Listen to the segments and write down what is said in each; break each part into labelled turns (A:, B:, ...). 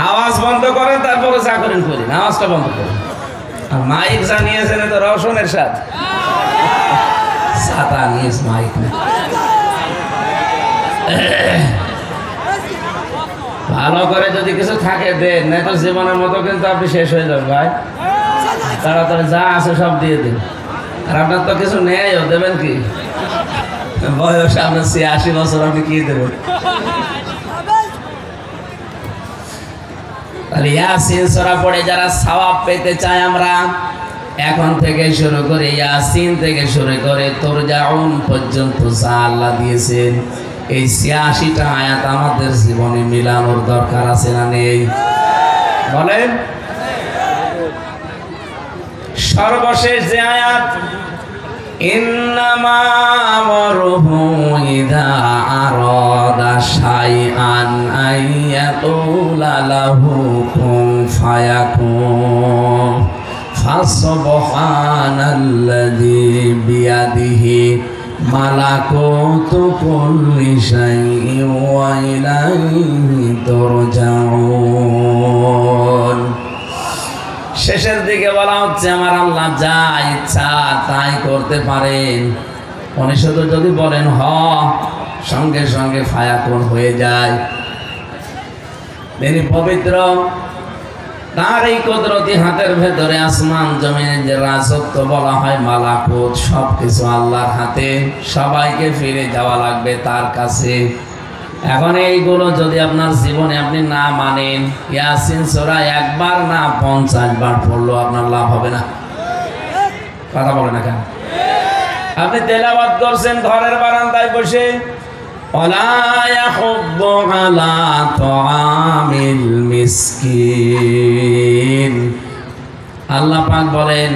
A: আওয়াজ বন্ধ করেন, তারপরে যা করেন করেন, আওয়াজটা বন্ধ করেন। আর মাইক জানিয়েছেন তো রওশনের সাথে ছাতা নিয়েছে, মাইক না। ভালো করে যদি কিছু থাকে দেন, না তো জীবনের মতো কিন্তু আপনি শেষ হয়ে যাবেন ভাই। তাড়াতাড়ি যা আছে সব দিয়ে দিন। আর আপনার তো কিছু নেইও, দেবেন কি? বয়স আপনার ৮৬ বছর, আপনি কি দেবেন? তাহলে ইয়াসিন সূরা পড়ে যারা সওয়াব পেতে চায়, আমরা এখন থেকে শুরু করে ইয়াসিন থেকে শুরু করে তুরজাউন পর্যন্ত যা আল্লাহ দিয়েছেন, এই ৮৬টা আয়াত আমাদের জীবনে মিলানোর দরকার আছে না নেই? বলেন। সর্বশেষ যে আয়াত, ইন্নামা আমরুহু ইযা আরাদা শাইআন আইয়াকুলা লাহু কুন ফায়াকুন ফাসুবহানাল্লাযী বিয়াদিহি মালাকুতু কুল্লি শাইইন ওয়া ইলাইহি তুরজাউন। শেষের দিকে বলা হচ্ছে আমার আল্লাহ যা ইচ্ছা তাই করতে পারেন। উনি শুধু যদি বলেন হ, সঙ্গে সঙ্গে ফায়াকুন হয়ে যায়। তিনি পবিত্র, তার এই কুদরতি হাতের ভেতরে আসমান জমিনের যে রাজত্ব বলা হয় মালাকুত, সবকিছু আল্লাহর হাতে। সবাইকে ফিরে যাওয়া লাগবে তার কাছে। এখন এইগুলো যদি আপনার জীবনে আপনি না মানেন, ইয়াসিন সূরা একবার না ৫০ বার পড়লেও আপনার লাভ হবে না। কথা বলে না কেন? আপনি তেলাওয়াত করছেন ঘরের বারান্দায় বসে, ওয়ালা ইয়াহুদ্দু আলা তুআমিল মিসকিন। আল্লাহ পাক বলেন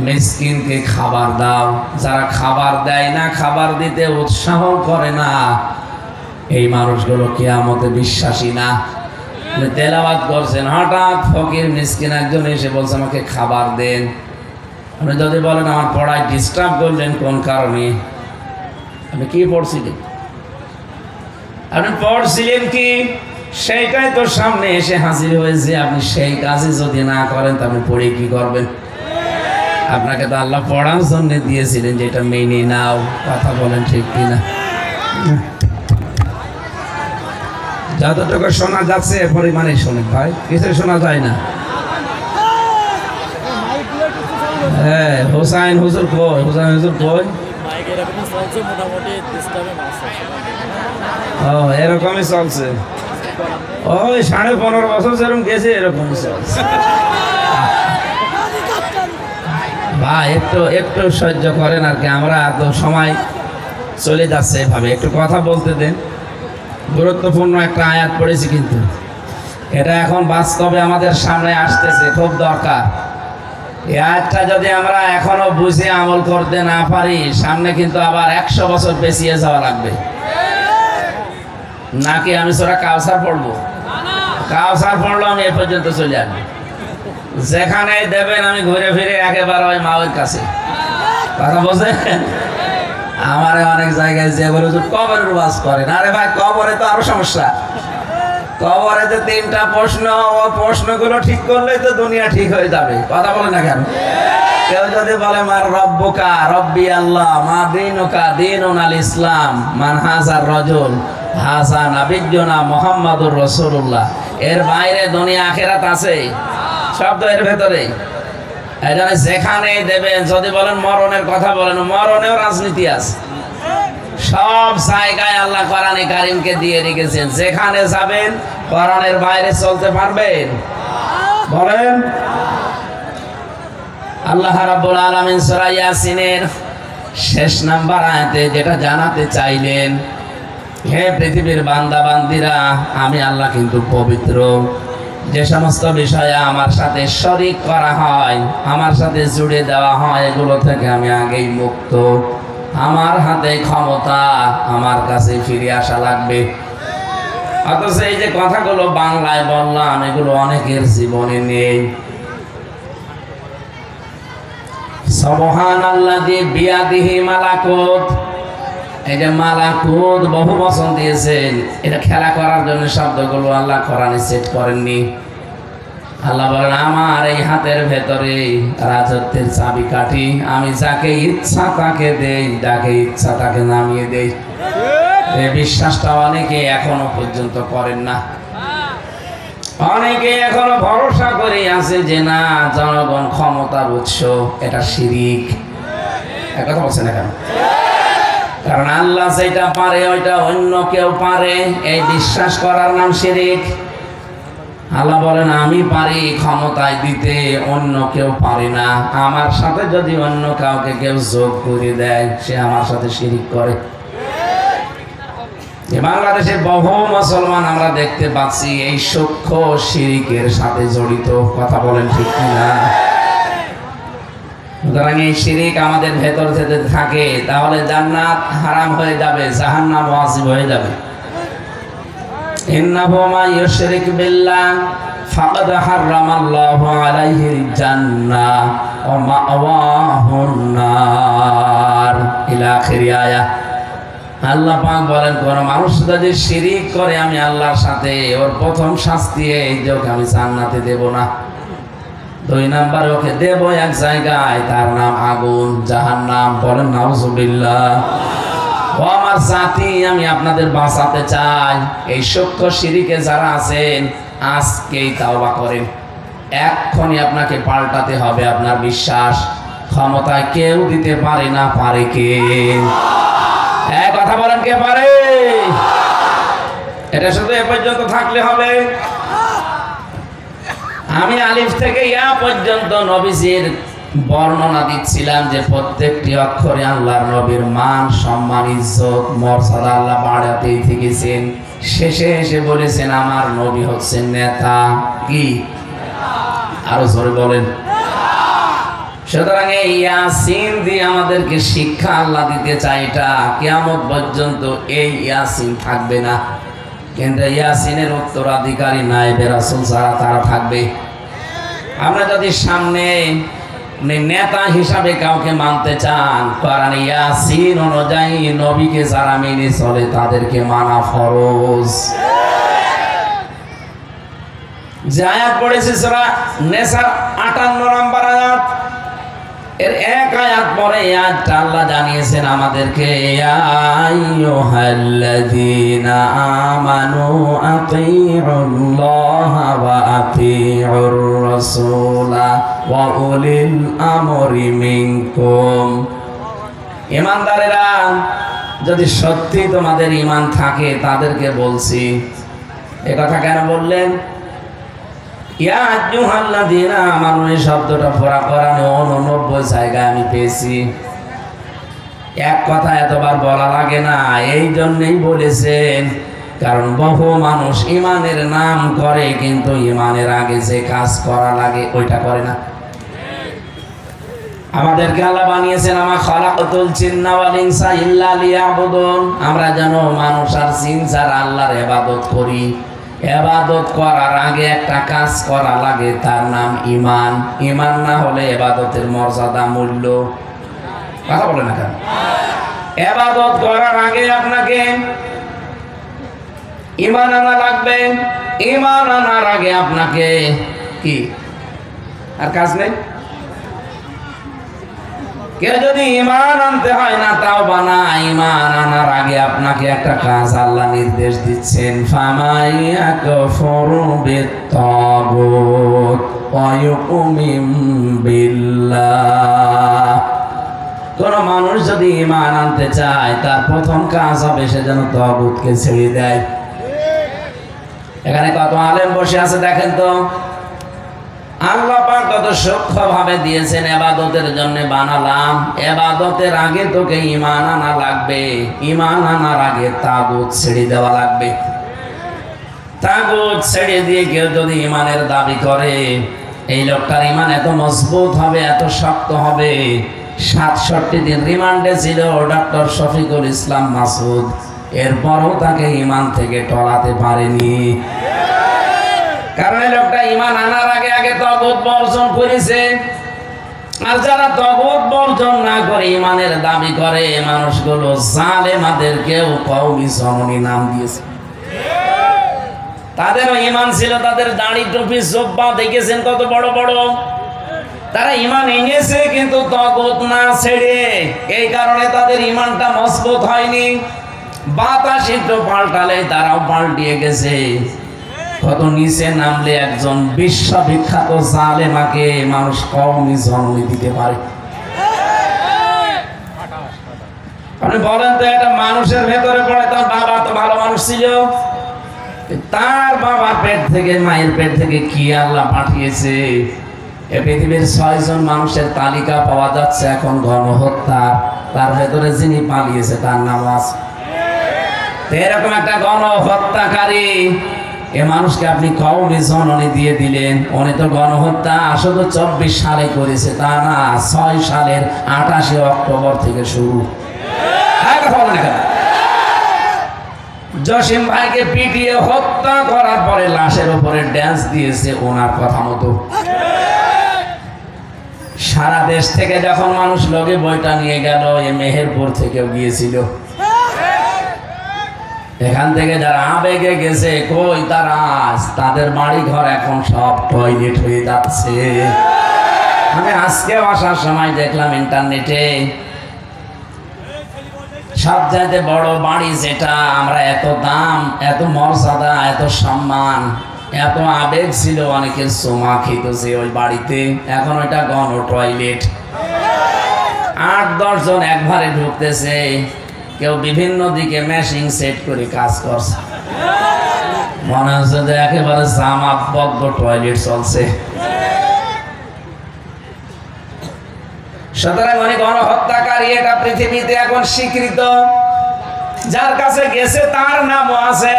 A: মিসকিনকে খাবার দাও। যারা খাবার দেয় না, খাবার দিতে উৎসাহ করে না, এই মানুষগুলো কিয়ামতে বিশ্বাসী না। তেলাওয়াত করছেন, হঠাৎ ফকির মিসকিন একজন এসে বলছে আমাকে খাবার দেন। আপনি যদি বলেন আমার পড়ায় ডিস্টার্ব করলেন কোন কারণে, আপনি কি পড়ছিলেন? আপনি পড়ছিলেন কি সেইটাই তো সামনে এসে হাজির হয়েছে। আপনি সেই কাজে যদি না করেন, তা আপনি পড়ে কি করবেন? আপনাকে তো আল্লাহ পড়ার জন্য দিয়েছিলেন, যেটা মেনে নাও। কথা বলেন ঠিক কিনা? যতটুকু শোনা যাচ্ছে পরিমাণে শোনেন ভাই, কিছু শোনা যায় না। হ্যাঁ, হোসাইন হুজুর কই? হোসাইন হুজুর কই? ও এরকমই চলছে। ওই 15.5 বছর যেরকম গেছে এরকমই চলছে। ভাই একটু একটু সহ্য করেন আর কি, আমরা তো সময় চলে যাচ্ছে এভাবে, একটু কথা বলতে দেন। গুরুত্বপূর্ণ একটা আয়াত পড়েছি, কিন্তু এটা এখন বাস্তবে আমাদের সামনে আসতেছে, খুব দরকার। এই আয়াতটা যদি আমরা এখনো বুঝে আমল করতে না পারি, সামনে কিন্তু আবার 100 বছর পেছিয়ে যাওয়া লাগবে। নাকি আমি সূরা কাউসার পড়বো? কাউসার পড়লো আমি এ পর্যন্ত চলে আসবো। যেখানে দেবেন আমি ঘুরে ফিরে একেবারে ওই মাওয়ের কাছে। কথা বলছেন? আমারে অনেক জায়গায় যে বলে কবরের ওয়াজ করেন। আরে ভাই, কবরে তো আরো সমস্যা। কবরে যে 3টা প্রশ্ন, ও প্রশ্নগুলো ঠিক করলেই তো দুনিয়া ঠিক হয়ে যাবে। কথা বলে না কেন? কেউ যদি বলে মার রব্বুকা, রব্বি আল্লাহ, মা দীনুকা, দীনুন আল ইসলাম, মান হাজার রজুল হাজা নাবিয়্যুনা মুহাম্মাদুর রাসূলুল্লাহ, এর বাইরে দুনিয়া আখিরাত আছে? সব তো এর ভেতরে। এই জন্য যেখানে দেবেন, যদি বলেন মরণের কথা বলেন, মরণেও রাজনীতি আছে। সব জায়গায় আল্লাহ কোরআনে কারীমকে দিয়ে রেখেছেন। যেখানে যাবেন কোরআনের বাইরে চলতে পারবেন? বলেন। আল্লাহ রাব্বুল আলামিন সূরা ইয়াসিনের শেষ নাম্বার আয়াতে যেটা জানাতে চাইলেন, হে পৃথিবীর বান্দা বান্দিরা, আমি আল্লাহ কিন্তু পবিত্র। যে সমস্ত বিষয়ে আমার সাথে শরীক করা হয়, আমার সাথে জুড়ে দেওয়া হয়, এগুলো থেকে আমি আগেই মুক্ত। আমার হাতে ক্ষমতা, আমার কাছে ফিরে আসা লাগবে। অথচ এই যে কথাগুলো বাংলায় বললাম, এগুলো অনেকের জীবনে নেই। সুবহানাল্লাযী বিয়াদিহি মালাকুত, এই যে মালাকুত বহু বচন দিয়েছেন, এটা খেলা করার জন্য শব্দগুলো আল্লাহ কোরআনে সেট করেননি। আল্লাহ বলেন আমার এই হাতের ভেতরে রাজত্বের চাবিকাঠি, আমি যাকে ইচ্ছা তাকে দেই, যাকে ইচ্ছা তাকে নামিয়ে দেই। এই বিশ্বাসটা অনেকে এখনো পর্যন্ত করেন না। অনেকে এখনো ভরসা করে আছে যে না জনগণ ক্ষমতার উৎস, এটা শিরিক। এক কথা বলছেন না কেন? কারণ আল্লাহ যেটা পারে ওইটা অন্য কেউ পারে, এই বিশ্বাস করার নাম শিরিক। আল্লাহ বলেন আমি পারি ক্ষমতায় দিতে, অন্য কেউ পারে না। আমার সাথে যদি অন্য কাউকে কেউ যোগ করে দেয়, সে আমার সাথে শিরিক করে। বাংলাদেশে বহু মুসলমান আমরা দেখতে পাচ্ছি এই সূক্ষ্ম শিরিকের সাথে জড়িত। কথা বলেন ঠিক কিনা? সুতরাং এই শিরিক আমাদের ভেতর থেকে থাকে, তাহলে জান্নাত হারাম হয়ে যাবে, জাহান্নাম ওয়াজিব হয়ে যাবে। ইন্নাহু মা ইউশরিক বিল্লাহ ফাকাদ হারামাল্লাহু আলাইহিল জান্নাহ ওয়া মাওয়াহুন নার ইলা আখির আয়াত। আল্লাহ পাক বলেন কোন মানুষ যদি শিরিক করে আমি আল্লাহর সাথে, ওর প্রথম শাস্তি এই যে ওকে আমি জান্নাতে দেব না। 2 নাম্বার ওকে দেব এক জায়গায়, তার নাম আগুন, জাহান্নাম। বলেন নাউজুবিল্লাহ। ও আমার জাতি, আমি আপনাদের বাঁচাতে চাই। এই সূক্ষ্ম শিরিকে যারা আছেন আজকেই তাওবা করেন। এক্ষুনি আপনাকে পাল্টাতে হবে আপনার বিশ্বাস। ক্ষমতায় কেউ দিতে পারে না, পারে কে? কথা বলেন কে পারে? এটা শুধু এ পর্যন্ত থাকলে হবে? আমি আলিফ থেকে ইয়া পর্যন্ত নবীজির বর্ণনা দিচ্ছিলাম যে প্রত্যেকটি অক্ষরে আল্লাহর নবীর মান, সম্মান, ইজ্জত, মর্যাদা আল্লাহ বাড়াতেই থেকেছেন। শেষে এসে বলেছেন আমার নবী হচ্ছেন নেতা। কি? আরো জোরে বলেন। সুতরাং এই ইয়াসিন দিয়ে আমাদেরকে শিক্ষা আল্লাহ দিতে চাই। এটা কিয়ামত পর্যন্ত এই ইয়াসিন থাকবে না, কিন্তু ইয়াসিনের উত্তরাধিকারী নায়েবে রাসূল যারা, তারা থাকবে। আমরা যদি সামনে নেতা হিসাবে কাউকে মানতে চান, কোরআন ইয়াসিন অনুযায়ী নবীকে যারা মেনে চলে তাদেরকে মানা ফরজ। যে আয়াত পড়েছে সূরা নিসার 58 নম্বর আয়াত, এর এক আয়াত পরে আয়াতটা আল্লাহ জানিয়েছেন আমাদেরকে, ইয়া আইয়ুহাল্লাযীনা আমানু আতিউল্লাহা ওয়া আতিউর রাসূলা ওয়া উলিল আমরি মিনকুম। ঈমানদারেরা, যদি সত্যি তোমাদের ঈমান থাকে, তাদেরকে বলছি। এই কথা কেন বললেন? ইয়া আইয়ুহাল্লাযীনা আমানু, এই শব্দটা পড়া কোরআনে 89 জায়গায় আমি পেয়েছি। এক কথা এতবার বলা লাগে না, এই জন্যই বলেছেন কারণ বহু মানুষ ঈমানের নাম করে, কিন্তু ঈমানের আগে যে কাজ করা লাগে ওইটা করে না। আমাদেরকে আল্লাহ বানিয়েছেন আমা খালাকাতুল জিন্না ওয়াল ইনসা ইল্লা লিয়াবুদুন, আমরা যেন মানুষ আর জিন ছাড়া আল্লাহর ইবাদত করি। ইবাদত করার আগে একটা কাজ করা লাগে, তার নাম ঈমান। ঈমান না হলে ইবাদতের মর্যাদা, মূল্য, কথা বলে না কেন? ইবাদত করার আগে আপনাকে ঈমান আনা লাগবে। ঈমান আনার আগে আপনাকে কি আর কাজ নেই? কেউ যদি ঈমান আনতে হয় না, তাও বানা, ঈমান আনার আগে আপনাকে একটা কাজ আল্লাহ নির্দেশ দিচ্ছেন, ফামাইয়াকফুরু বিত্তাগুত ওয়া ইউমিন বিল্লাহ। কোন মানুষ যদি ঈমান আনতে চায়, তার প্রথম কাজ হবে সে যেন তাগুতকে ছেড়ে দেয়। এখানে কত আলেম বসে আছে দেখেন তো। আল্লাহ পাক কত সূক্ষ্মভাবে দিয়েছেন, ইবাদতের জন্য বানালাম। ইবাদতের আগে তোকে ঈমান আনা লাগবে, ঈমান আনার আগে তাগুত ছেড়ে দেওয়া লাগবে। তাগুত ছেড়ে দিয়ে কেউ যদি ঈমানের দাবি করে, এই লোকটার ঈমান এত মজবুত হবে, এত শক্ত হবে। ৬৭ দিন রিমান্ডে ছিল ডক্টর শফিকুল ইসলাম মাসুদ, এরপরও তাকে ঈমান থেকে টলাতে পারেনি। কারণ এই লোকটা ঈমান আনার আগে আগে তাগুত বর্জন করেছে। আর যারা তগুত বর্জন না করে ইমানের দাবি করে মানুষগুলো জালেমাদেরকেও কওমি জননী নাম দিয়েছে। তাদেরও ইমান ছিল, তাদের দাড়ি টুপি জুব্বা দেখেছেন কত বড় বড়। তারা ইমান এনেছে কিন্তু তগুত না ছেড়ে, এই কারণে তাদের ইমানটা মজবুত হয়নি। বাতাস একটু পাল্টালে তারাও পাল্টিয়ে গেছে। কত নিচে নামলে একজন বিশ্ববিখ্যাত জালেমাকে মানুষ কওমি জননী দিতে পারে। আপনি বলেন তো, একটা মানুষের ভেতরে পড়ে, তার বাবা তো ভালো মানুষ ছিল, তার বাবার পেট থেকে মায়ের পেট থেকে কি আল্লাহ পাঠিয়েছে। এ পৃথিবীর 6 জন মানুষের তালিকা পাওয়া যাচ্ছে এখন গণহত্যা, তার ভেতরে যিনি পালিয়েছে তার নাম আছে। এরকম একটা গণহত্যাকারী এ মানুষকে আপনি কওমি জননী দিয়ে দিলেন। উনি তো গণহত্যা শুধু 24 সালে করেছে তা না, 6 সালের 28 অক্টোবর থেকে শুরু। জসিম ভাইকে পিটিয়ে হত্যা করার পরে লাশের উপরে ড্যান্স দিয়েছে ওনার কথা মতো। সারা দেশ থেকে যখন মানুষ লগে বইটা নিয়ে গেল, এ মেহেরপুর থেকেও গিয়েছিল। এখান থেকে যারা আবেগে গেছে, কই তারা, তাদের বাড়ি ঘর এখন সব টয়লেট হয়ে যাচ্ছে। আমি আজকে আসার সময় দেখলাম ইন্টারনেটে সবচাইতে বড় বাড়ি যেটা, আমরা এত দাম, এত মর্যাদা, এত সম্মান, এত আবেগ ছিল, অনেকের সোমা খেতেছে ওই বাড়িতে, এখন ওইটা গণ টয়লেট। 8-10 জন একবারে ঢুকতেছে, কেউ বিভিন্ন দিকে মেশিন সেট করে কাজ করছে। মনে হচ্ছে যে একেবারে জামাতবদ্ধ টয়লেট চলছে। সুতরাং অনেক গণহত্যাকারী এটা পৃথিবীতে এখন স্বীকৃত। যার কাছে গেছে তার নামও আছে।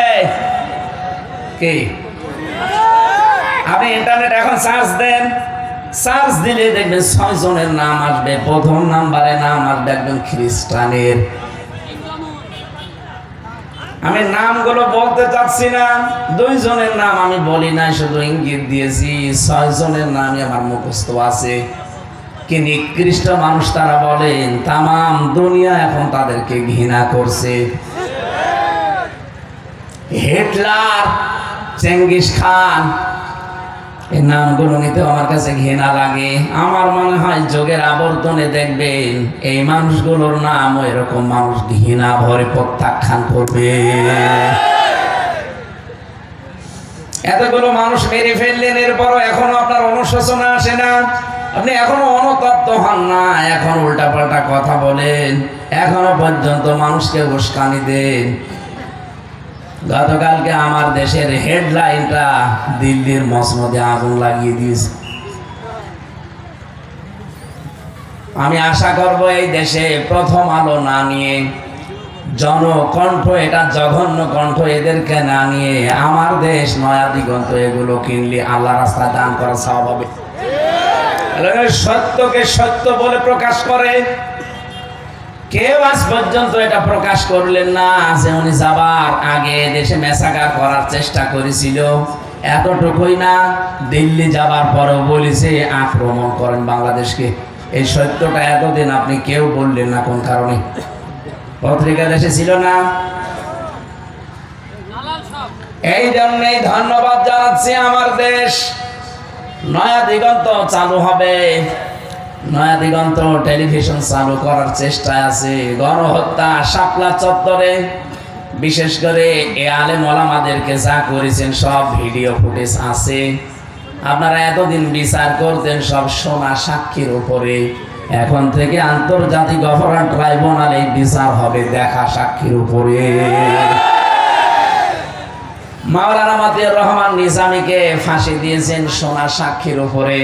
A: কি আপনি ইন্টারনেট এখন সার্চ দেন, সার্চ দিলে দেখবেন 6 জনের নাম আসবে। প্রথম নাম্বারে নাম আসবে একজন খ্রিস্টানের। আমি নামগুলো বলতে চাচ্ছি না, 2 জনের নাম আমি বলি না, শুধু ইঙ্গিত দিয়েছি। 6 জনের নামই আমার মুখস্থ আছে। কি নিকৃষ্ট মানুষ তারা বলেন, তামাম দুনিয়া এখন তাদেরকে ঘৃণা করছে। হিটলার, চেঙ্গিস খান, এই নামগুলো নিতে আমার কাছে ঘৃণা লাগে। আমার মনে হয় যুগের আবর্তনে দেখবেন এই মানুষগুলোর নাম এরকম মানুষ ঘৃণা ভরে প্রত্যাখ্যান করবে। এতগুলো মানুষ মেরে ফেললেন, এরপরও এখনো আপনার অনুশোচনা আসে না? আপনি এখনো অনুতপ্ত হন না? এখন উল্টাপাল্টা কথা বলেন, এখনো পর্যন্ত মানুষকে উস্কানি দেন। গতকালকে আমার দেশের হেডলাইনটা দিল্লির মসনদে আগুন লাগিয়ে দিয়েছে। আমি আশা করব এই দেশে প্রথম আলো না নিয়ে, জনকণ্ঠ, এটা জঘন্য কণ্ঠ, এদেরকে না নিয়ে আমার দেশ নয়া দিগন্ত এগুলো কিনলে আল্লাহ রাস্তায় দান করা সওয়াব হবে। সত্যকে সত্য বলে প্রকাশ করে, কেউ আজ পর্যন্ত এটা প্রকাশ করলেন না যে উনি যাবার আগে দেশে মেসাকার করার চেষ্টা করেছিল। এতটুকুই না, দিল্লি যাবার পরেও বলেছে আক্রমণ করেন বাংলাদেশকে। এই সত্যটা এতদিন আপনি কেউ বললেন না, কোন কারণে? পত্রিকা দেশে ছিল না। এই জন্যই ধন্যবাদ জানাচ্ছি আমার দেশ। নয়া দিগন্ত চালু হবে, নয়া দিগন্ত টেলিভিশন চালু করার চেষ্টায় আছে। গণহত্যা শাপলা চত্বরে বিশেষ করে এ আলেম ওলামাদেরকে যা করেছেন সব ভিডিও ফুটেজ আছে। আপনারা এতদিন বিচার করতেন সব সোনা সাক্ষীর উপরে, এখন থেকে আন্তর্জাতিক অপরাধ ট্রাইব্যুনাল এই বিচার হবে দেখা সাক্ষীর উপরে। মাওলানা মতিউর রহমান নিজামীকে ফাঁসি দিয়েছেন সোনা সাক্ষীর উপরে।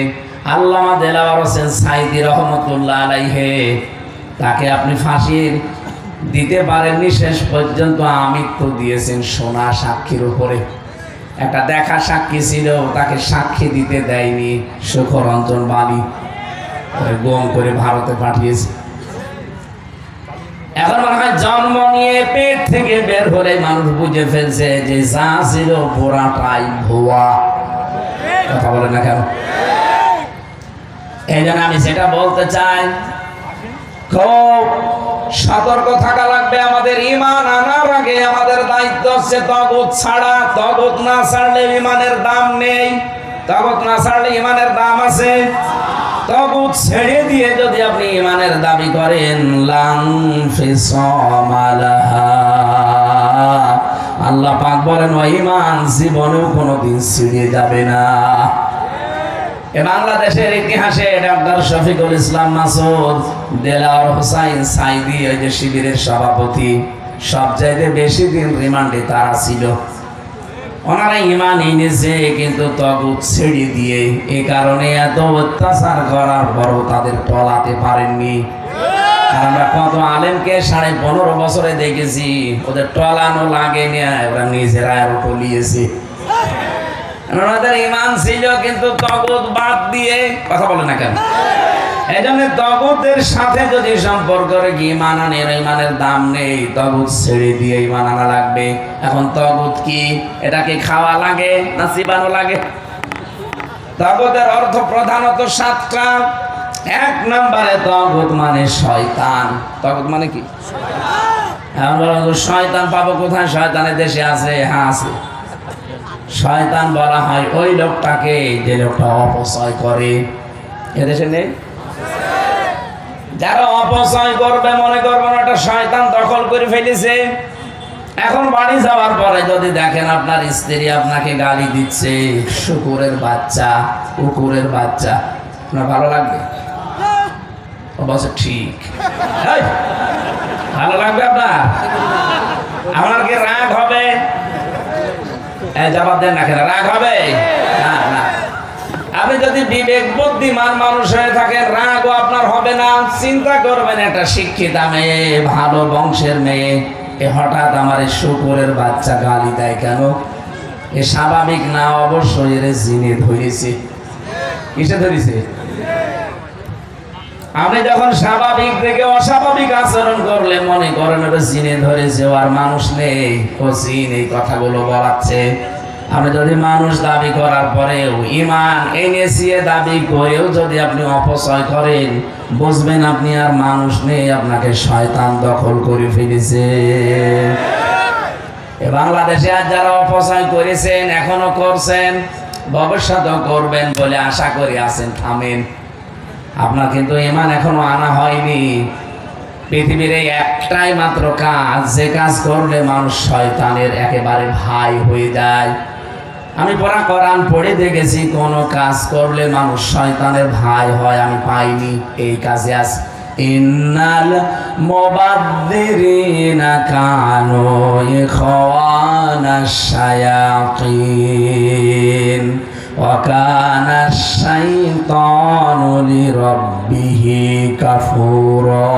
A: আল্লামা দেলাওয়ার হোসেন সাইদি রহমতুল্লাহ আলাইহে, তাকে আপনি ফাঁসি দিতে পারেননি, শেষ পর্যন্ত আমৃত্যু দিয়েছেন সোনা সাক্ষীর উপরে। একটা দেখা সাক্ষী ছিল, তাকে সাক্ষী দিতে দেয়নি, সুখরঞ্জন বালি গম করে ভারতে পাঠিয়েছে। এখন মনে হয় জন্ম নিয়ে পেট থেকে বের হলে মানুষ বুঝে ফেলছে যে যা ছিল পুরাটাই ভুয়া। কথা বলে না কেন? এই জন্য আমি সেটা বলতে চাই, খুব সতর্ক থাকা লাগবে। আমাদের ঈমান আনার আগে আমাদের দায়িত্ব হচ্ছে তাগুত ছাড়া। তাগুত না ছাড়লে ঈমানের দাম নেই। তাগুত না ছাড়লে ঈমানের দাম আছে। তাগুত ছেড়ে দিয়ে যদি আপনি ঈমানের দাবি করেন, লাং ফিসামালাহা, আল্লাহ পাক বলেন ওই ঈমান জীবনেও কোনোদিন ছিঁড়ে যাবে না। বাংলাদেশের ইতিহাসে ডক্টর শফিকুল ইসলাম মাসুদ, দেলাওয়ার হোসাইন সাইদি, ওই যে শিবিরের সভাপতি, সবচাইতে বেশি দিন রিমান্ডে তারা ছিল। ওনারা ঈমান এনেছে কিন্তু তাগুত ছেড়ে দিয়ে। এই কারণে এত অত্যাচার করার পরও তাদের টলাতে পারেননি। আর আমরা কত আলেমকে 15.5 বছরে দেখেছি, ওদের টলানো লাগে না, ওরা নিজেরা আরো টলিয়েছে। ওনাদের ঈমান ছিল কিন্তু তাগুত বাদ দিয়ে। কথা বলে না কেন? এই জন্য তাগুতের সাথে যদি সম্পর্ক রেখে ঈমান আনেন, ঈমানের দাম নেই। তাগুত ছেড়ে দিয়ে ঈমান আনা লাগবে। এখন তাগুত কি? এটাকে খাওয়া লাগে না চিবানো লাগে? তাগুতের অর্থ প্রধানত 7টা। 1 নম্বরে তাগুত মানে শয়তান। তাগুত মানে কি? এখন বলুন শয়তান পাবো কোথায়? শয়তানের দেশে আছে? হ্যাঁ আছে। শয়তান বলা হয় ওই লোকটাকে যে লোকটা অপচয় করে। এদেশে নেই? যারা অপচয় করবে মনে করবেন ওটা শয়তান দখল করে ফেলেছে। এখন বাড়ি যাওয়ার পরে যদি দেখেন আপনার স্ত্রী আপনাকে গালি দিচ্ছে, শুকুরের বাচ্চা, কুকুরের বাচ্চা, আপনার ভালো লাগবে? অবশ্য ঠিক, ভালো লাগবে আপনার? আপনার কি রাগ হবে? জবাব দেন না কেন? রাগ হবে না? না। আপনি যদি বিবেক বুদ্ধিমান মানুষ হয়ে থাকেন, রাগও আপনার হবে না। চিন্তা করবেন একটা শিক্ষিতা মেয়ে, ভালো বংশের মেয়ে, এ হঠাৎ আমার এই শুকুরের বাচ্চা গালি দেয় কেন? এ স্বাভাবিক না? অবশ্যই এর জিনে ধরেছে। কিসে ধরেছে? আপনি যখন স্বাভাবিক থেকে অস্বাভাবিক আচরণ করলে মনে করেন ওটা জিনে ধরেছে, আর মানুষ নেই, ও জিন এই কথাগুলো বলাচ্ছে। আপনি যদি মানুষ দাবি করার পরেও ঈমান এনেছি দাবি করেও যদি আপনি অপচয় করেন, বুঝবেন আপনি আর মানুষ নেই, আপনাকে শয়তান দখল করে ফেলেছে। বাংলাদেশে আজ যারা অপচয় করেছেন, এখনো করছেন, ভবিষ্যতেও করবেন বলে আশা করি আছেন, থামেন। আপনার কিন্তু ঈমান এখনো আনা হয়নি। পৃথিবীর এই একটাই মাত্র কাজ, যে কাজ করলে মানুষ শয়তানের একেবারে ভাই হয়ে যায়। আমি কোরআন পড়ে দেখেছি কোন কাজ করলে মানুষ শয়তানের ভাই হয় আমি পাইনি। এই কাজে আছে ইন্নাল মুবাদদিরিনা কানু ইখওয়ানাশ শায়াতিন ওয়া কানা আশ-শাইতানু লিরাব্বিহি কাফুরা।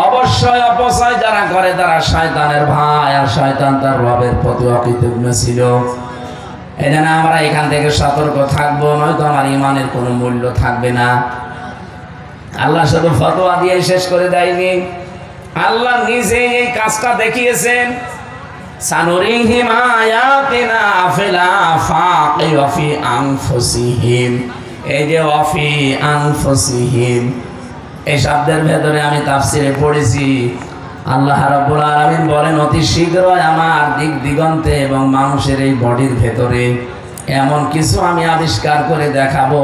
A: অবশ্যই অপচয় যারা করে তারা শয়তানের ভাই, আর শয়তান তার রবের প্রতি অকৃতজ্ঞ ছিল। এই জন্য আমরা এখান থেকে সতর্ক থাকবো, নয়তো আমার ঈমানের কোনো মূল্য থাকবে না। আল্লাহ শুধু ফতোয়া দিয়ে শেষ করে দেয়নি, আল্লাহ নিজে এই কাজটা দেখিয়েছেন। সানুরিহিম আয়াতিনা ফিল আফাকি ওয়া ফি আনফুসিহিম। এই যে ওয়া ফি আনফুসিহিম, এই শব্দের ভেতরে আমি তাফসিরে পড়েছি, আল্লাহ রাব্বুল আলামিন বলেন অতি শীঘ্রই আমার দিক দিগন্তে এবং মানুষের এই বডির ভেতরে এমন কিছু আমি আবিষ্কার করে দেখাবো,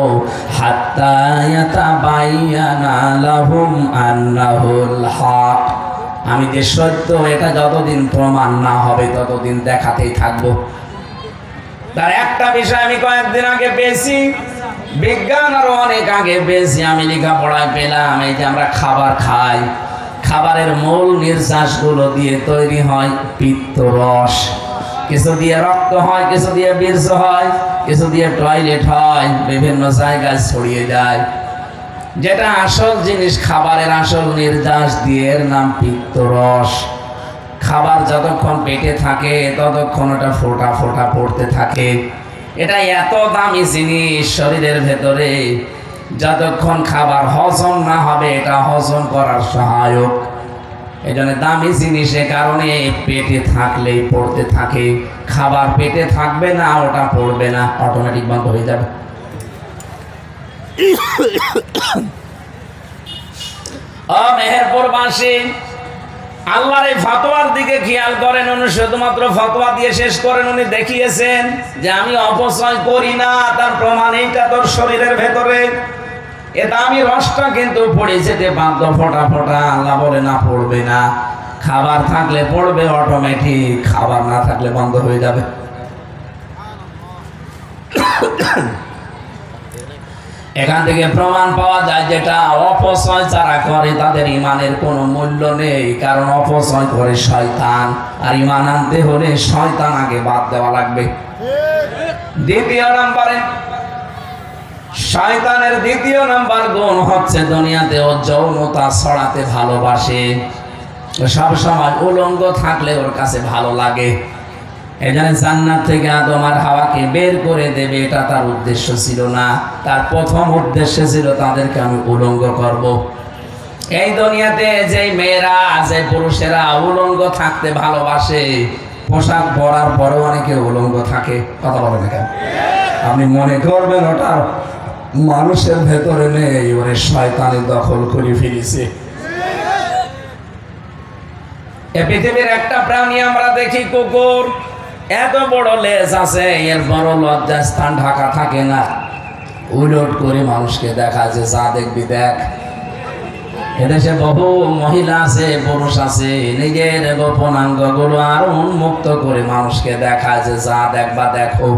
A: হাত্তা ইয়াতাবায়ানা লাহুম আন্নাহুল হক। আমি যে সত্য এটা যতদিন প্রমাণ না হবে ততদিন দেখাতেই থাকবো। তার একটা বিষয় আমি কয়েকদিন আগে পেয়েছি, বিজ্ঞান আরো অনেক আগে পেয়েছি, আমি লেখাপড়ায় পেলাম। এই যে আমরা খাবার খাই, খাবারের মূল নির্যাসগুলো দিয়ে তৈরি হয় পিত্তরস। কিছু দিয়ে রক্ত হয়, কিছু দিয়ে বীর্য হয়, কিছু দিয়ে টয়লেট হয়, বিভিন্ন জায়গায় ছড়িয়ে যায়। যেটা আসল জিনিস, খাবারের আসল নির্যাস দিয়ে, এর নাম পিত্তরস। খাবার যতক্ষণ পেটে থাকে ততক্ষণ এটা ফোঁটা ফোঁটা পড়তে থাকে। এটা এত দামি জিনিস শরীরের ভেতরে, যতক্ষণ খাবার হজম না হবে এটা হজম করার সহায়ক। এই জন্য দামি জিনিস, এ কারণে পেটে থাকলেই পড়তে থাকে। খাবার পেটে থাকবে না, ওটা পড়বে না, অটোমেটিক বন্ধ হয়ে যাবে। মেহেরপুরবাসী আল্লাহর এই ফতোয়ার দিকে খেয়াল করেন। উনি শুধুমাত্র ফতোয়া দিয়ে শেষ করেন, উনি দেখিয়েছেন যে আমি অপচয় করি না, তার প্রমাণ এইটা তোর শরীরের ভেতরে। এটা আমি রসটা কিন্তু পড়ে যেতে বাধ্য ফোটা ফোটা। আল্লাহ বলে না, পড়বে না। খাবার থাকলে পড়বে অটোমেটিক, খাবার না থাকলে বন্ধ হয়ে যাবে। এখান থেকে প্রমাণ পাওয়া যায় যেটা অপচয় যারা করে তাদের ইমানের কোনো মূল্য নেই, কারণ অপচয় করে শয়তান, আর ইমান আনতে হলে শয়তান আগে বাদ দেওয়া লাগবে। দ্বিতীয় নম্বরে শয়তানের দ্বিতীয় নাম্বার গুণ হচ্ছে দুনিয়াতে ও যৌনতা ছড়াতে ভালোবাসে। সব সময় উলঙ্গ থাকলে ওর কাছে ভালো লাগে। এখানে জান্নাত থেকে আদম আর হাওয়াকে বের করে দেবে, এটা তার উদ্দেশ্য ছিল না। তার প্রথম উদ্দেশ্য ছিল তাদেরকে আমি উলঙ্গ করব। এই দুনিয়াতে যে মেয়েরা, যে পুরুষেরা উলঙ্গ থাকতে ভালোবাসে, পোশাক পরার পরেও অনেকে উলঙ্গ থাকে। কথা বলে দেখেন, আপনি মনে করবেন ওটা মানুষের ভেতরে নেই, ওরে শয়তানি দখল করে ফেলেছে। এ পৃথিবীর একটা প্রাণী আমরা দেখি, কুকুর, এত বড় লেজ আছে, এর বড় লজ্জাস্থান ঢাকা থাকে না, উলট করে মানুষকে দেখা যে যা দেখবি দেখ। এদেশে বহু মহিলা আছে, পুরুষ আছে, নিজের গোপনাঙ্গগুলো আরো উন্মুক্ত করে মানুষকে দেখায় যে যা দেখবা দেখো।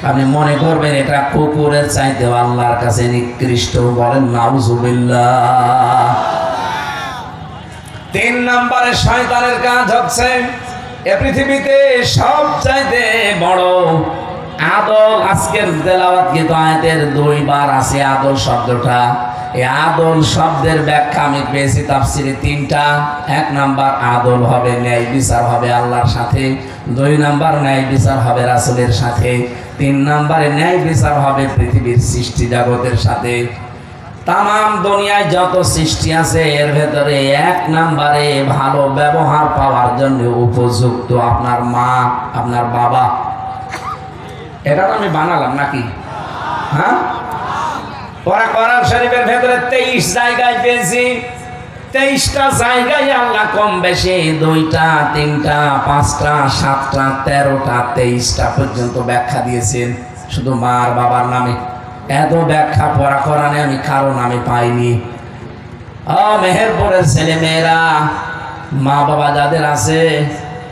A: আপনি মনে করবেন এটা কুকুরের চাইতে আল্লাহর কাছে নিকৃষ্ট। বলেন নাউজুবিল্লাহ। 3 নম্বরে শয়তানের কাজ হচ্ছে এ পৃথিবীতে সব চাইতে বড় আদল। আজকের তেলাওয়াতকৃত আয়াতের 2 বার আছে আদল শব্দটা। এই আদল শব্দের ব্যাখ্যা আমি পেয়েছি তাফসিরে 3টা। 1 নাম্বার আদল হবে ন্যায় বিচার হবে আল্লাহর সাথে, 2 নাম্বার ন্যায় বিচার হবে রাসূলের সাথে, 3 নাম্বারে ন্যায় বিচার হবে পৃথিবীর সৃষ্টি জগতের সাথে। তাম দুনিয়ায় যত সৃষ্টি আছে এর ভেতরে 1 নাম্বারে ভালো ব্যবহার পাওয়ার জন্য উপযুক্ত আপনার মা, আপনার বাবা। এটা তো আমি বানালাম নাকি? হ্যাঁ, ওরা কোরআন শরীফের ভেতরে 23 জায়গায় পেয়েছি। 23টা জায়গায় আল্লাহ কম বেশি 2টা, 3টা, 5টা, 7টা, 13টা, 23টা পর্যন্ত ব্যাখ্যা দিয়েছেন শুধু মা আর বাবার নামে। এত ব্যাখ্যা পড়া কোরআনে আমি কারো নামে পাইনি। মেহেরপুরের ছেলে মেয়েরা, মা বাবা যাদের আছে,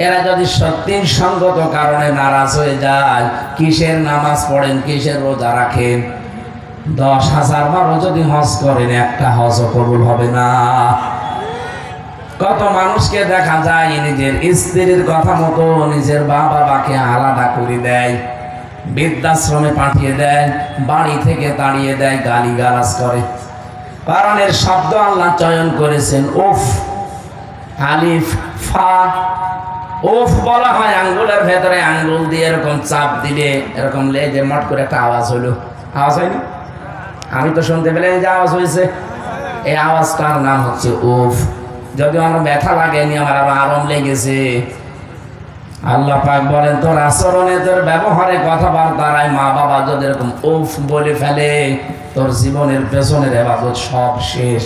A: এরা যদি সত্যি সঙ্গত কারণে নারাজ হয়ে যায়, কিসের নামাজ পড়েন, কিসের রোজা রাখেন, 10,000 বারও যদি হজ করেন, একটা হজও কবুল হবে না। কত মানুষকে দেখা যায় নিজের স্ত্রীর কথা মতো নিজের বাবাকে আলাদা করে দেয়, বৃদ্ধাশ্রমে পাঠিয়ে দেয়, বাড়ি থেকে তাড়িয়ে দেয়, গালিগালাজ করে। কোরআনের শব্দ আল্লাহ চয়ন করেছেন উফ, আলিফ ফা। উফ বলা হয় আঙ্গুলের ভেতরে আঙ্গুল দিয়ে এরকম চাপ দিলে এরকম লেজে মট করে একটা আওয়াজ হলো। আওয়াজ হয়নি? আমি তো শুনতে পেলাম যে আওয়াজ হয়েছে। এই আওয়াজটার নাম হচ্ছে উফ। যদিও আমার ব্যথা লাগেনি, আমার আবার আরাম লেগেছে। আল্লাহ পাক বলেন তোর আচরণে, তোর ব্যবহারে, কথাবার্তায় মা বাবা যদি এরকম উফ বলে ফেলে, তোর জীবনের পেছনের ইবাদত সব শেষ।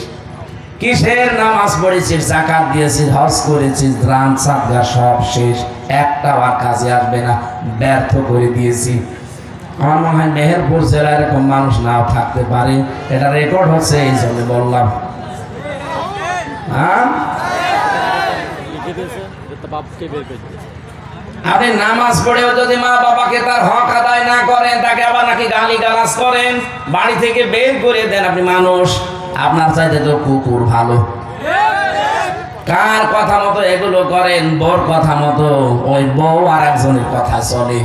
A: কিসের নামাজ পড়েছিস, যাকাত দিয়েছিস, হজ করেছিস, দান সাদকা সব শেষ, একটাও আর কাজে আসবে না, ব্যর্থ করে দিয়েছি। আমার মনে হয় মেহেরপুর জেলায় এরকম মানুষ নাও থাকতে পারে। এটা রেকর্ড হচ্ছে, এই জন্য বললাম। হ্যাঁ, আপনি নামাজ পড়েও যদি মা বাবাকে তার হক আদায় না করেন, তাকে আবার নাকি গালিগালাজ করেন, বাড়ি থেকে বের করে দেন, আপনি মানুষ? আপনার চাইতে তো কুকুর ভালো। কার কথা মতো এগুলো করেন? বউর কথা মতো। ওই বউ আর একজনের কথা চলে,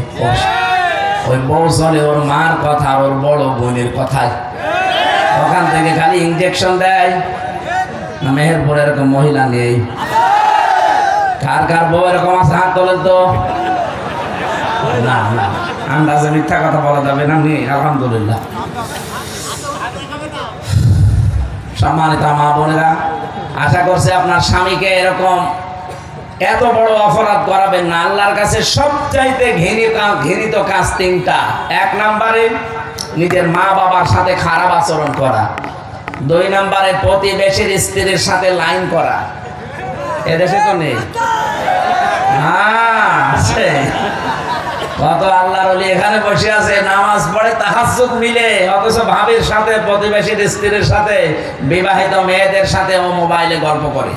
A: ওই বউ চলে ওর মার কথা, ওর বড় বোনের কথায়। ওখান থেকে খালি ইনজেকশন দেয়। মেহেরপুরে এরকম মহিলা নেই? কার কার বউ এরকম আছে হাত তোলেন তো। না না, আন্দাজে মিথ্যা কথা বলা যাবে না। নেই, আলহামদুলিল্লাহ। সম্মানিত মা বোনেরা, আশা করছি আপনার স্বামীকে এরকম এত বড় অপরাধ করাবেন না। আল্লাহর কাছে সবচাইতে ঘৃণিত কাজ তিনটা। এক নম্বরে নিজের মা বাবার সাথে খারাপ আচরণ করা, দুই নম্বরে প্রতিবেশীর স্ত্রীর সাথে লাইন করা। এদেশে তো নেই, আছে কত আল্লাহর ওলি এখানে বসে আছে, নামাজ পড়ে তাহাজ্জুদ মিলে, অথচ ভাবির সাথে প্রতিবেশীর স্ত্রীর সাথে বিবাহিত মেয়েদের সাথে ও মোবাইলে গল্প করে,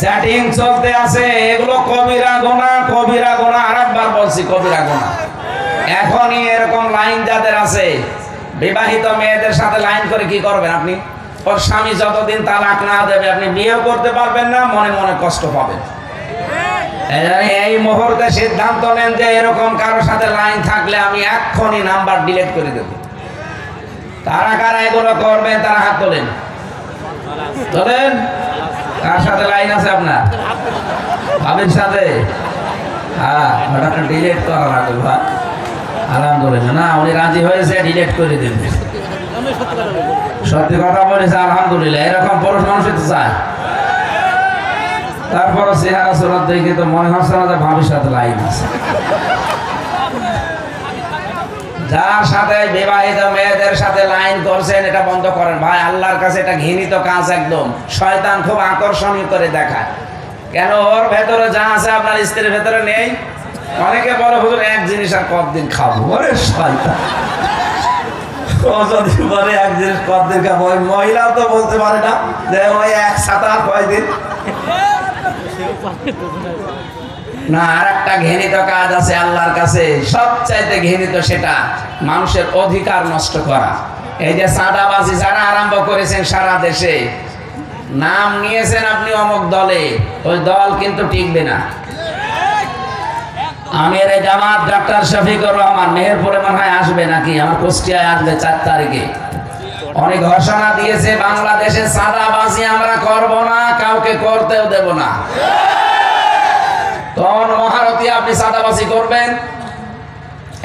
A: সেটিং চলতে আছে। এগুলো কবিরা গুনাহ, কবিরা গুনাহ। আরেকবার বলছি কবিরা গুনাহ। এখনই এরকম লাইন যাদের আছে, বিবাহিত মেয়েদের সাথে লাইন করে কি করবেন আপনি? ওর স্বামী যতদিন তালাক না দেবে আপনি বিয়েও করতে পারবেন না, মনে মনে কষ্ট পাবেন। এই মুহূর্তে সিদ্ধান্ত নেন যে এরকম কারোর সাথে লাইন থাকলে আমি এক্ষুনি নাম্বার ডিলিট করে দেব। কারা কারা এগুলো করবেন তারা হাত তোলেন। তোলেন। কার সাথে লাইন আছে আপনার? ভাবির সাথে? হ্যাঁ, ওটা ডিলিট করা লাগবে ভাই। আলহামদুলিল্লাহ। না, উনি রাজি হয়েছে, ডিলিট করে দেবেন। সত্যি কথা বলেছে, আলহামদুলিল্লাহ। এরকম পুরুষ মানুষ তো চায়। তারপর চেহারা সুরত দেখে তো মনে হচ্ছে না যে ভাবির সাথে লাইন আছে। যার সাথে বিবাহিত মেয়েদের সাথে লাইন করছেন এটা বন্ধ করেন ভাই। আল্লাহর কাছে এটা ঘৃণিত কাজ একদম। শয়তান খুব আকর্ষণীয় করে দেখায়। কেন? ওর ভেতরে যা আছে আপনার স্ত্রীর ভেতরে নেই। অনেকে বলে হুজুর এক জিনিস আর কতদিন খাবো। ওরে শয়তান, ও যদি বলে এক জিনিস কতদিন খাবো, ওই মহিলাও তো বলতে পারে না যে ওই এক সাথে আর কয়দিন। না, আর একটা ঘৃণিত কাজ আছে আল্লাহর কাছে, সবচাইতে ঘৃণিত, সেটা মানুষের অধিকার নষ্ট করা। এই যে চাঁদাবাজি যারা আরম্ভ করেছেন সারা দেশে, নাম নিয়েছেন আপনি অমুক দলে, ওই দল কিন্তু টিকবে না। আমির জামাত ডক্টর শফিকুর রহমান মেহেরপুরে মনে হয় আসবে নাকি, আমার কুষ্টিয়ায় আসবে 4 তারিখে। অনেক ঘোষণা দিয়েছে বাংলাদেশে চাঁদাবাজি আমরা করব না, কাউকে করতেও দেব না। কোন মহারথী আপনি চাঁদাবাজি করবেন?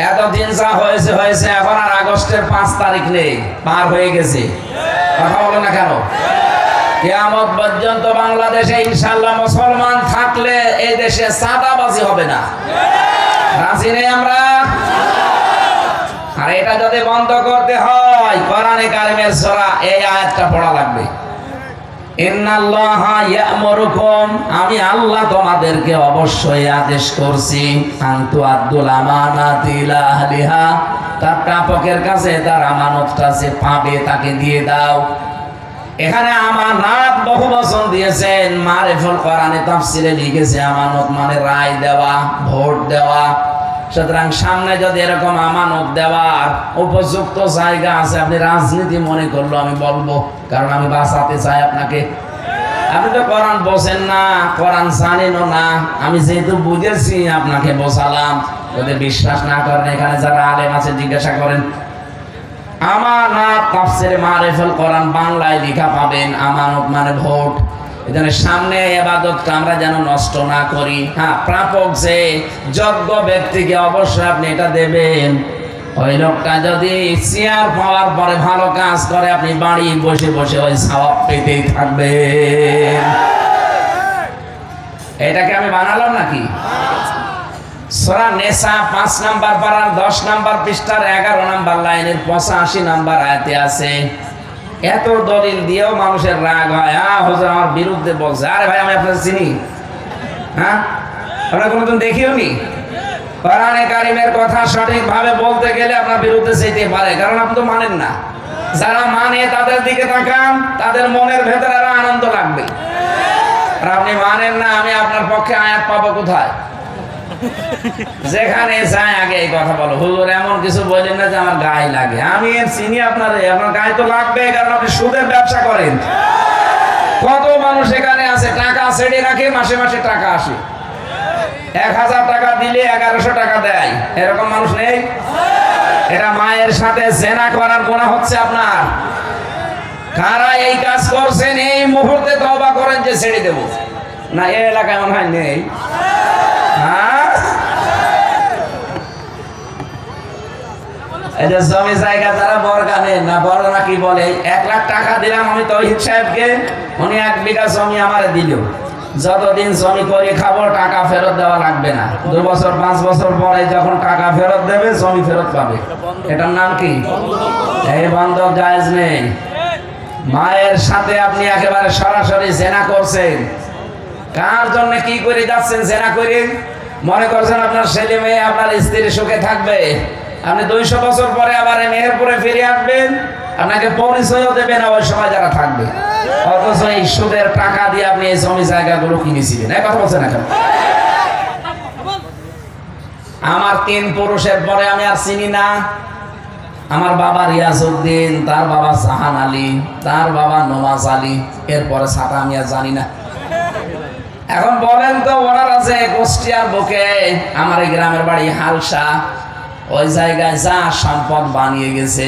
A: এতদিন যা হয়েছে হয়েছে, এখন আর আগস্টের 5 তারিখ নেই, পার হয়ে গেছে। কথা বলে না কেন? কিয়ামত পর্যন্ত বাংলাদেশে ইনশাআল্লাহ মুসলমান থাকলে এই দেশে চাঁদাবাজি হবে না। রাজি নেই আমরা। আর এটা যদি বন্ধ করতে হয়, কোরআনে কারিমের সূরা এই আয়াতটা পড়া লাগবে। ইন্নাল্লাহা ইয়া'মুরুকুম, আমি আল্লাহ তোমাদেরকে অবশ্যই আদেশ করছি, আনতু আদুল আমানাতি ইলা আহলিহা, তার প্রাপকের কাছে তার আমানতটা যে পাবে তাকে দিয়ে দাও। এখানে আমানত বহু বচন দিয়েছেন। মারিফুল কোরআনে তাফসিরে লিখেছে আমানত মানে রায় দেওয়া, ভোট দেওয়া। সুতরাং সামনে যদি এরকম আমানত দেওয়ার উপযুক্ত জায়গা আছে, আপনি রাজনীতি মনে করলো আমি বলবো, কারণ আমি বাঁচাতে চাই আপনাকে। আপনি তো কোরআন বোঝেন না, কোরআন জানেনও না। আমি যেহেতু বুঝেছি আপনাকে বোঝালাম। যদি বিশ্বাস না করেন, এখানে যারা আলেম আছে জিজ্ঞাসা করেন। আমানত তাফসিরে মারিফুল কোরআন বাংলায় লেখা পাবেন, আমানত মানে ভোট। এখানে সামনে ইবাদতটা আমরা যেন নষ্ট না করি। হ্যাঁ, প্রাপক যে যোগ্য ব্যক্তিকে অবশ্যই আপনি এটা দেবেন। ওই লোকটা যদি চেয়ার পাওয়ার পরে ভালো কাজ করে, আপনি বাড়ি বসে বসে ওই সওয়াব পেতেই থাকবেন। এটাকে আমি বানালাম নাকি? সূরা নিসা 5 নাম্বার পারার 10 নাম্বার পৃষ্ঠার 11 নাম্বার লাইনের 85 নাম্বার আয়াতে আছে। এত দলিল দিয়েও মানুষের রাগ হয়। হুজুর আমার বিরুদ্ধে বলছে। আরে ভাই, আমি আপনাকে চিনি? হ্যাঁ, আপনারা কোনোদিন দেখিও নি? কোরআনে কারিমের কথা সঠিকভাবে বলতে গেলে আপনার বিরুদ্ধে যেতে পারে, কারণ আপনি তো মানেন না। যারা মানে তাদের দিকে তাকান, তাদের মনের ভেতরে আরো আনন্দ লাগবে। আর আপনি মানেন না, আমি আপনার পক্ষে আয়াত পাবো কোথায়? যেখানে যায় আগে এই কথা বলো, হুজুর এমন কিছু বলেন না যে আমার গায়ে লাগে। আমি চিনি আপনার গায়ে তো লাগবে, কারণ আপনি সুদের ব্যবসা করেন। কত মানুষ এখানে আছে টাকা ছেড়ে রাখে, মাসে মাসে টাকা আসে, 1000 টাকা দিলে 1100 টাকা দেয়। এরকম মানুষ নেই? এটা মায়ের সাথে জেনা করার গুনাহ হচ্ছে আপনার। কারা এই কাজ করছেন এই মুহূর্তে তওবা করেন যে ছেড়ে দেব না। এই এলাকায় মনে হয় নেই। এই যে জমি জায়গা যারা বর্গা নেন না, বড়রা কি বলে, 1 লাখ টাকা দিলাম আমি তৌহিদ সাহেবকে, উনি 1 বিঘা জমি আমারে দিল। যতদিন জমি করে খাবো টাকা ফেরত দেওয়া লাগবে না, 2 বছর 5 বছর পরে যখন টাকা ফেরত দেবে জমি ফেরত পাবে। এটার নাম কি? এই বন্ধক জায়েজ নেই। মায়ের সাথে আপনি একেবারে সরাসরি জেনা করছেন। কার জন্য কি করে যাচ্ছেন জেনা করে? মনে করছেন আপনার ছেলে মেয়ে আপনার স্ত্রী সুখে থাকবে, আপনি 200 বছর পরে আবার মেহেরপুরে ফিরে আসবেন, আপনাকে পরিচয়ও দেবে না ওই সময় যারা থাকবে। অথচ এই সুদের টাকা দিয়ে আপনি এই জমি জায়গাগুলো কিনেছিলেন। এই কথা বলছেন এখন। আমার 3 পুরুষের পরে আমি আর চিনি না। আমার বাবা রিয়াজউদ্দিন, তার বাবা জাহান আলী, তার বাবা নওয়াজ আলী, এরপরে ছাতা আমি আর জানি না। এখন বলেন তো, ওনার আছে কুষ্টিয়ার বুকে, আমার এই গ্রামের বাড়ি হালসা, ওই জায়গায় যা সম্পদ বানিয়ে গেছে।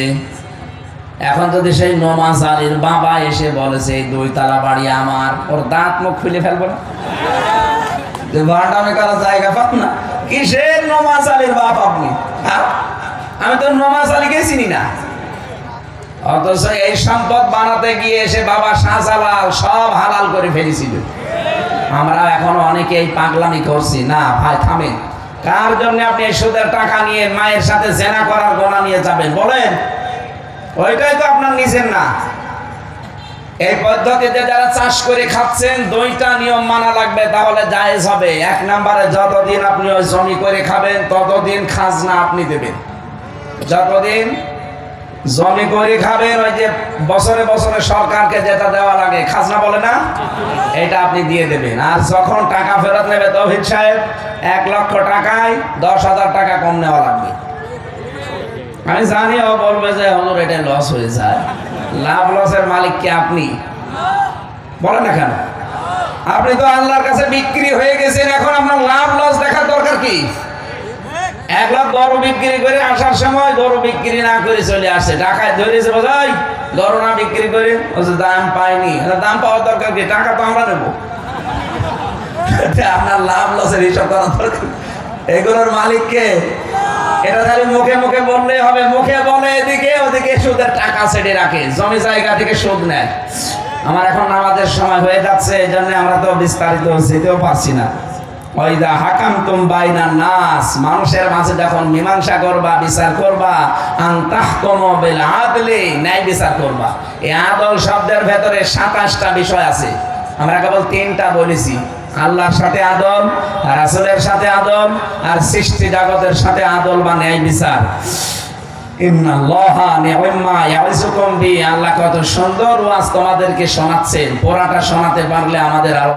A: এখন যদি সেই নওয়াজ আলীর বাবা এসে বলেছে 2 তলা বাড়ি আমার, ওর দাঁত মুখ খুলে ফেলবো না? যে ভাড়ামে করার জায়গা পাব না। কিসের নওয়াজ আলীর বাপ আপনি? আমি তো নওয়াজ আলীকে চিনি না। অথচ এই সম্পদ বানাতে গিয়ে এসে বাবা শাহজালাল সব হালাল করে ফেলেছিল। আমরা এখনো অনেকে এই পাগলামি করছি। না ভাই থামেন। কার জন্য আপনি এই সুদের টাকা নিয়ে মায়ের সাথে জেনা করার গোনা নিয়ে যাবেন বলেন? ওইটাই তো আপনার নিজের না। এই পদ্ধতিতে যারা চাষ করে খাচ্ছেন 2টা নিয়ম মানা লাগবে, তাহলে জায়েজ হবে। 1 নম্বরে, যতদিন আপনি ওই জমি করে খাবেন ততদিন খাজনা আপনি দেবেন। যতদিন জমি করে খাবেন, ওই যে বছরে বছরে সরকারকে যেটা দেওয়া লাগে খাজনা বলে না, এটা আপনি দিয়ে দেবেন। আর যখন টাকা ফেরত নেবে তৌহিদ সাহেব, 1 লক্ষ টাকায় 10,000 টাকা কম নেওয়া লাগবে। আমি জানি ও বলবে যে হুজুর এটা লস হয়ে যায়। লাভ লসের মালিক কি আপনি? বলেন না কেন? আপনি তো আল্লাহর কাছে বিক্রি হয়ে গেছেন, এখন আপনার লাভ লস দেখার দরকার কি? 1 লাখ গরু বিক্রি করে আসার সময় গরু বিক্রি না করে চলে আসছে, টাকায় ধরেছে বোঝাই, গরু না বিক্রি করে দাম পাইনি। দাম পাওয়ার দরকার কি? টাকা তো আমরা নেবো। আপনার লাভ লসের হিসাব করার দরকার। এগুলোর মালিককে এটা খালি মুখে মুখে বললেই হবে। মুখে বলে এদিকে, ওদিকে সুদের টাকা ছেড়ে রাখে, জমি জায়গা থেকে সুদ নেয়। আমার এখন নামাজের সময় হয়ে যাচ্ছে, এই জন্য আমরা তো বিস্তারিত যেতেও পারছি না। ওইদা হাকামতুম বাইনান নাস, মানুষের মাঝে যখন মীমাংসা করবা, বিচার করবা, আন তাহকুমু বিল আদলি, ন্যায় বিচার করবা। এই আদল শব্দের ভেতরে 27টা বিষয় আছে। আমরা কেবল 3টা বলেছি। আল্লাহর সাথে আদল, রাসূলের সাথে আদল, আর সৃষ্টি জগতের সাথে আদল বা ন্যায় বিচার। ইন্নাল্লাহা নি'মা ইয়াইযুকুম বি, আল্লাহ কত সুন্দর ওয়াজ তোমাদেরকে শোনাচ্ছেন। পুরাটা শোনাতে পারলে আমাদের আরো